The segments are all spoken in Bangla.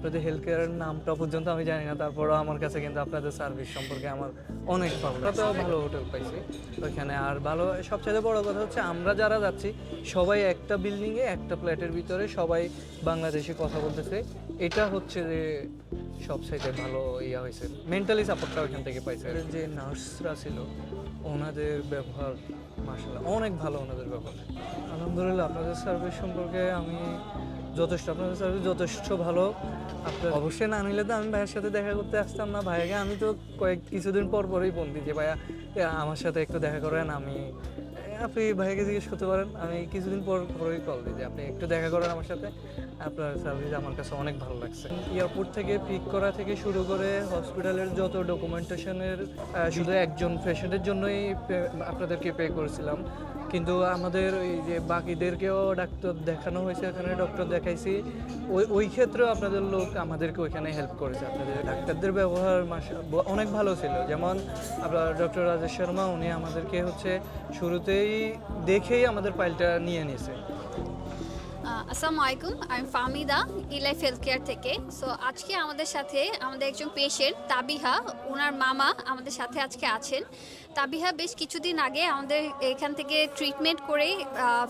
আপনাদের হেলথ কেয়ারের নামটা পর্যন্ত আমি জানি না, তারপরও আমার কাছে কিন্তু আপনাদের সার্ভিস সম্পর্কে আমার অনেক ভালো লাগে। তো ভালো হোটেল পাইছি ওইখানে। আর ভালো সবচেয়ে বড় কথা হচ্ছে আমরা যারা যাচ্ছি সবাই একটা বিল্ডিংয়ে একটা ফ্ল্যাটের ভিতরে সবাই বাংলাদেশি কথা বলতেছে। এটা হচ্ছে যে সবচাইতে ভালো ইয়া হয়েছে, মেন্টালি সাপোর্টটা ওইখান থেকে পাইছে। যে নার্সরা ছিল ওনাদের ব্যবহার মাশাআল্লাহ অনেক ভালো, ওনাদের ব্যবহার আলহামদুলিল্লাহ। আপনাদের সার্ভিস সম্পর্কে আমি আপনাদের সার্ভিস যথেষ্ট ভালো। আপনার অবশ্যই না নিলে তো আমি ভাইয়ের সাথে দেখা করতে আসতাম না। ভাইয়াকে আমি তো কিছুদিন পর পরই ফোন দিই যে ভাইয়া আমার সাথে একটু দেখা করেন। আপনি ভাইয়াকে জিজ্ঞেস করতে পারেন, আমি কিছুদিন পর পরই কল দিই যে আপনি একটু দেখা করেন আমার সাথে। আপনার সার্ভিস আমার কাছে অনেক ভালো লাগছে। এয়ারপোর্ট থেকে পিক করা থেকে শুরু করে হসপিটালের যত ডকুমেন্টেশনের শুধু একজন পেশেন্টের জন্যই আপনাদেরকে পে করেছিলাম, কিন্তু আমাদের ওই যে বাকিদেরকেও ডাক্তার দেখানো হয়েছে, এখানে ডক্টর দেখাইছি। ওই ক্ষেত্রেও আপনাদের লোক আমাদেরকে ওইখানে হেল্প করেছে। আপনাদের ডাক্তারদের ব্যবহার অনেক ভালো ছিল। যেমন আপনার ডক্টর রাজেশ শর্মা, উনি আমাদেরকে হচ্ছে শুরুতেই দেখেই আমাদের ফাইলটা নিয়ে নিয়েছে। আসসালামু আলাইকুম, আমি ফাহমিদা ইলাইফ হেলথ কেয়ার থেকে। সো আজকে আমাদের সাথে আমাদের একজন পেশেন্ট তাবিহা, ওনার মামা আমাদের সাথে আজকে আছেন। তাবিহা বেশ কিছুদিন আগে আমাদের এখান থেকে ট্রিটমেন্ট করে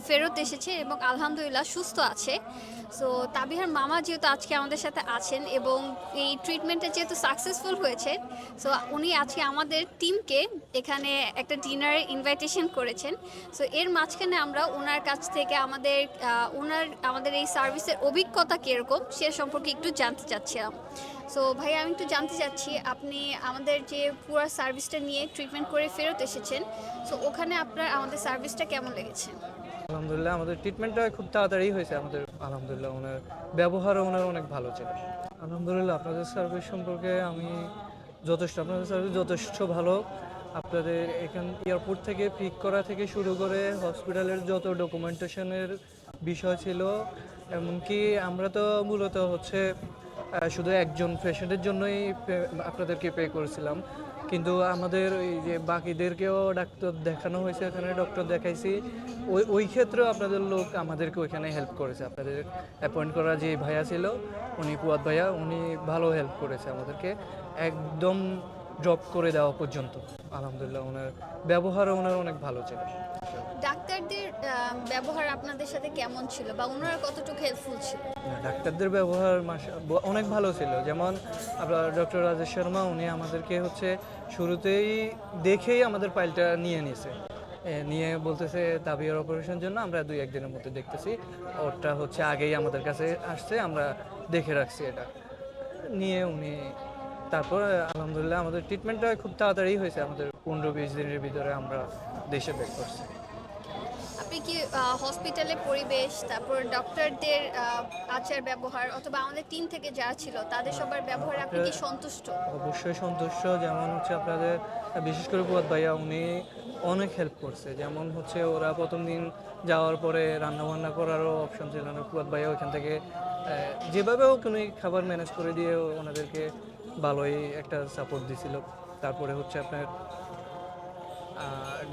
ফেরত এসেছে এবং আলহামদুলিল্লাহ সুস্থ আছে। সো তাবিহার মামা যেহেতু আজকে আমাদের সাথে আছেন এবং এই ট্রিটমেন্টে যেহেতু সাকসেসফুল হয়েছে, সো উনি আজকে আমাদের টিমকে এখানে একটা ডিনারের ইনভাইটেশন করেছেন। সো এর মাঝখানে আমরা ওনার কাছ থেকে আমাদের এই সার্ভিসের অভিজ্ঞতা কীরকম সে সম্পর্কে একটু জানতে চাচ্ছিলাম। সো ভাই, আমি একটু জানতে চাচ্ছি আপনি আমাদের যে পুরো সার্ভিসটা নিয়ে ট্রিটমেন্ট করে ফেরত এসেছেন, সো ওখানে আপনার আমাদের সার্ভিসটা কেমন লেগেছে? আলহামদুলিল্লাহ আমাদের ট্রিটমেন্টটা খুব তাড়াতাড়ি হয়েছে। আমাদের আলহামদুলিল্লাহ ওনার ব্যবহারও অনেক ভালো ছিল। আলহামদুলিল্লাহ আপনাদের সার্ভিস সম্পর্কে আমি আপনাদের সার্ভিস যথেষ্ট ভালো। আপনাদের এখান এয়ারপোর্ট থেকে পিক করা থেকে শুরু করে হসপিটালের যত ডকুমেন্টেশনের বিষয় ছিল, এমনকি আমরা তো মূলত হচ্ছে শুধু একজন পেশেন্টের জন্যই আপনাদেরকে পে করেছিলাম, কিন্তু আমাদের ওই যে বাকিদেরকেও ডাক্তার দেখানো হয়েছে, এখানে ডক্টর দেখাইছি। ওই ক্ষেত্রেও আপনাদের লোক আমাদেরকে ওইখানে হেল্প করেছে। আপনাদের অ্যাপয়েন্ট করা যে ভাইয়া ছিল, উনি পুয়াত ভাইয়া, উনি ভালো হেল্প করেছে আমাদেরকে একদম ড্রপ করে দেওয়া পর্যন্ত। আলহামদুলিল্লাহ ওনার ব্যবহারও অনেক ভালো ছিল। ডাক্তারদের ব্যবহার আপনাদের সাথে কেমন ছিল বা ওনারা কতটুকু হেল্পফুল ছিল? ডাক্তারদের ব্যবহার অনেক ভালো ছিল। যেমন আপনার ডক্টর রাজেশ শর্মা, উনি আমাদেরকে হচ্ছে শুরুতেই দেখেই আমাদের ফাইলটা নিয়ে নিয়েছে। নিয়ে বলতেছে তাবিয়ার অপারেশনের জন্য আমরা 2-1 দিনের মধ্যে দেখতেছি। ওটা হচ্ছে আগেই আমাদের কাছে আসছে, আমরা দেখে রাখছি। এটা নিয়ে উনি তারপর আলহামদুলিল্লাহ আমাদের ট্রিটমেন্টটা খুব তাড়াতাড়ি হয়েছে। আমাদের 15-20 দিনের ভিতরে আমরা দেশে ব্যাক করছি। আপনি কি হসপিটালের পরিবেশ, তারপর ডক্টরদের আচার ব্যবহার অথবা আমাদের টিম থেকে যারা ছিল তাদের সবার ব্যবহারে আপনি কি সন্তুষ্ট? অবশ্যই সন্তুষ্ট। যেমন হচ্ছে আপনাদের বিশেষ করে ফুয়াদ ভাইয়া, উনি অনেক হেল্প করছে। যেমন হচ্ছে ওরা প্রথম দিন যাওয়ার পরে রান্নাবান্না করারও অপশন ছিল না। ফুয়াদ ভাইয়া ওইখান থেকে যেভাবে হোক উনি খাবার ম্যানেজ করে দিয়ে ওনাদেরকে ভালোই একটা সাপোর্ট দিছিল। তারপরে হচ্ছে আপনার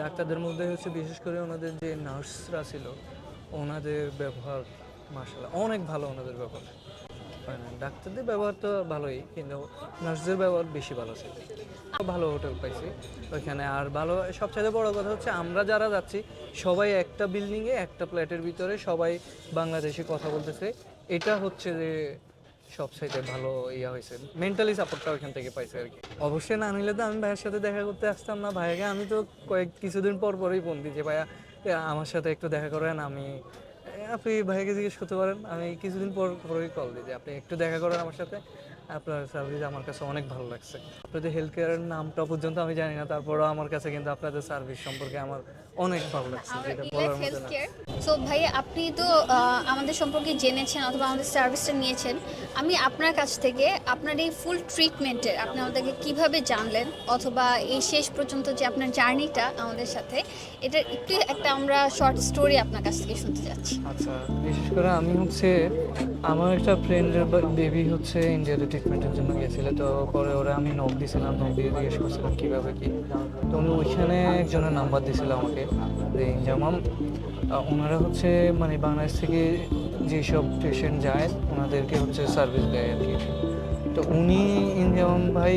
ডাক্তারদের মধ্যে হচ্ছে বিশেষ করে ওনাদের যে নার্সরা ছিল ওনাদের ব্যবহার মাশাআল্লাহ অনেক ভালো। ওনাদের ব্যবহার ডাক্তারদের ব্যবহার তো ভালোই, কিন্তু নার্সদের ব্যবহার বেশি ভালো ছিল। ভালো হোটেল পাইছি ওইখানে। আর ভালো সবচেয়ে বড় কথা হচ্ছে আমরা যারা যাচ্ছি সবাই একটা বিল্ডিংয়ে একটা ফ্ল্যাটের ভিতরে সবাই বাংলাদেশি কথা বলতেছে। এটা হচ্ছে যে সবচাইতে ভালো ইয়া হয়েছে, মেন্টালি সাপোর্টটা ওইখান থেকে পাইছে আর কি। অবশ্যই না নিলে তো আমি ভাইয়ের সাথে দেখা করতে আসতাম না। ভাইয়াকে আমি তো কিছুদিন পর পরই ফোন দিই যে ভাইয়া আমার সাথে একটু দেখা করেন। আপনি ভাইয়াকে জিজ্ঞেস করতে পারেন, আমি কিছুদিন পর পরই কল দিই যে আপনি একটু দেখা করেন আমার সাথে। আপনার সার্ভিস আমার কাছে অনেক ভালো লাগছে। আপনাদের হেলথ কেয়ারের নামটা পর্যন্ত আমি জানি না, তারপরও আমার কাছে কিন্তু আপনাদের সার্ভিস সম্পর্কে আমার অনেক ভালো লাগছে, যেটা বলার মতো না। সো ভাই, আপনি তো আমাদের সম্পর্কে জেনেছেন অথবা আমাদের সার্ভিসটা নিয়েছেন। আমি আপনার কাছ থেকে আপনার এই ফুল ট্রিটমেন্টের আপনি আমাদেরকে কিভাবে জানলেন অথবা এই শেষ পর্যন্ত যে আপনার জার্নিটা আমাদের সাথে, এটার একটু একটা আমরা শর্ট স্টোরি আপনার কাছ থেকে শুনতে চাচ্ছি। আচ্ছা, বিশেষ করে আমি হচ্ছে আমার একটা ফ্রেন্ডের বেবি হচ্ছে ইন্ডিয়াতে ট্রিটমেন্টের জন্য গিয়েছিল। তো পরে ওরা আমি নক দিয়েছিলাম, নক দিয়ে জিজ্ঞেস করছিলাম কীভাবে কী। তো উনি ওইখানে একজনের নাম্বার দিয়েছিল আমাকে যে ইনজামাম। ওনারা হচ্ছে মানে বাংলাদেশ থেকে যেসব পেশেন্ট যায় ওনাদেরকে হচ্ছে সার্ভিস দেয় আর কি। তো উনি ইনজাম ভাই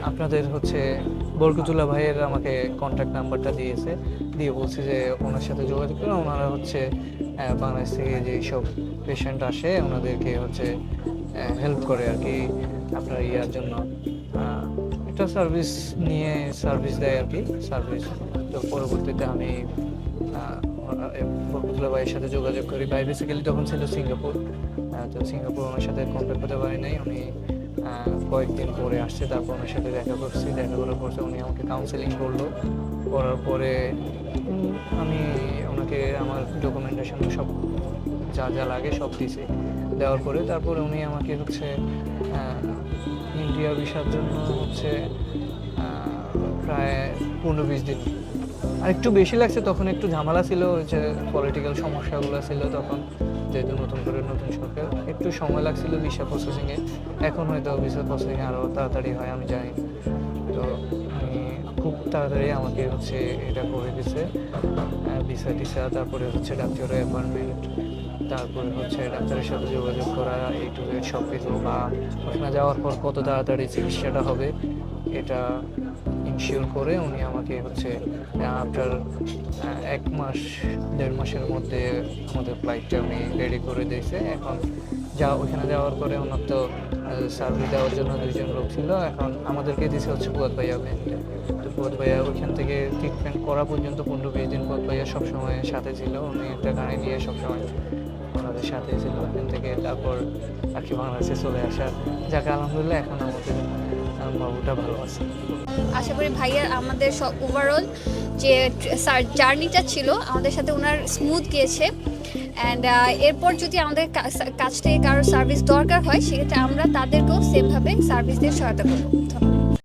আপনাদের হচ্ছে বরকতুল্লাহ ভাইয়ের আমাকে কন্ট্যাক্ট নাম্বারটা দিয়েছে, দিয়ে বলছে যে ওনার সাথে যোগাযোগ করে। ওনারা হচ্ছে বাংলাদেশ থেকে যেসব পেশেন্ট আসে ওনাদেরকে হচ্ছে হেল্প করে আর কি, আপনার ইয়ার জন্য একটা সার্ভিস নিয়ে সার্ভিস দেয় আর কি সার্ভিস। তো পরবর্তীতে আমি বরকতুল্লাহ ভাইয়ের সাথে যোগাযোগ করি। ভাই বেসিক্যালি তখন ছিল সিঙ্গাপুর, তো সিঙ্গাপুর ওনার সাথে কন্ট্যাক্ট করতে পারি নাই। উনি কয়েকদিন পরে আসছে, তারপর ওনার সাথে দেখা করছি, দেখা করার পর উনি আমাকে কাউন্সেলিং করলো। করার পরে আমি ওনাকে আমার ডকুমেন্টেশন সব যা যা লাগে সব দিয়েছি। দেওয়ার পরে তারপরে উনি আমাকে হচ্ছে ইন্ডিয়া ভিসার জন্য হচ্ছে প্রায় 15-20 দিন, আর একটু বেশি লাগছে। তখন একটু ঝামেলা ছিল, যে পলিটিক্যাল সমস্যাগুলো ছিল তখন, যেহেতু নতুন সরকার, একটু সময় লাগছিল ভিসা প্রসেসিংয়ে। এখন হয়তো ভিসা প্রসেসিং আরও তাড়াতাড়ি হয়, আমি জানি। তো আমি খুব তাড়াতাড়ি আমাকে হচ্ছে এটা করে দিছে ভিসা টিসা, তারপরে হচ্ছে ডাক্তারের অ্যাপয়েন্টমেন্ট, তারপরে হচ্ছে ডাক্তারের সাথে যোগাযোগ করা, এই টু জেড সব কিছু, বা ওখানে যাওয়ার পর কত তাড়াতাড়ি চিকিৎসাটা হবে এটা ইনশিওর করে উনি আমাকে হচ্ছে আফটার 1-1.5 মাসের মধ্যে আমাদের ফ্লাইটটা উনি রেডি করে দিয়েছে। এখন ওইখানে যাওয়ার পরে ওনার তো সার্ভিস দেওয়ার জন্য 2জন লোক ছিল, এখন আমাদেরকে দিয়েছে হচ্ছে ফুয়াদ ভাইয়া। তো ফুয়াদ ভাইয়া ওইখান থেকে ট্রিটমেন্ট করা পর্যন্ত 15-20 দিন ফুয়াদ ভাইয়া সবসময় সাথে ছিল। উনি একটা গাড়ি নিয়ে সবসময় ওনাদের সাথে ছিল ওখান থেকে। তারপর আর কি বাংলাদেশে চলে আসা, যাকে আলহামদুলিল্লাহ এখন আমাদের বাবুটা ভালো আছে। আশা করি ভাইয়ার আমাদের সব ওভারঅল যে জার্নিটা ছিল আমাদের সাথে ওনার স্মুথ গিয়েছে। অ্যান্ড এরপর যদি আমাদের কাছ থেকে কারো সার্ভিস দরকার হয় সেক্ষেত্রে আমরা তাদেরকেও সেমভাবে সার্ভিস দিয়ে সহায়তা করবো। ধন্যবাদ।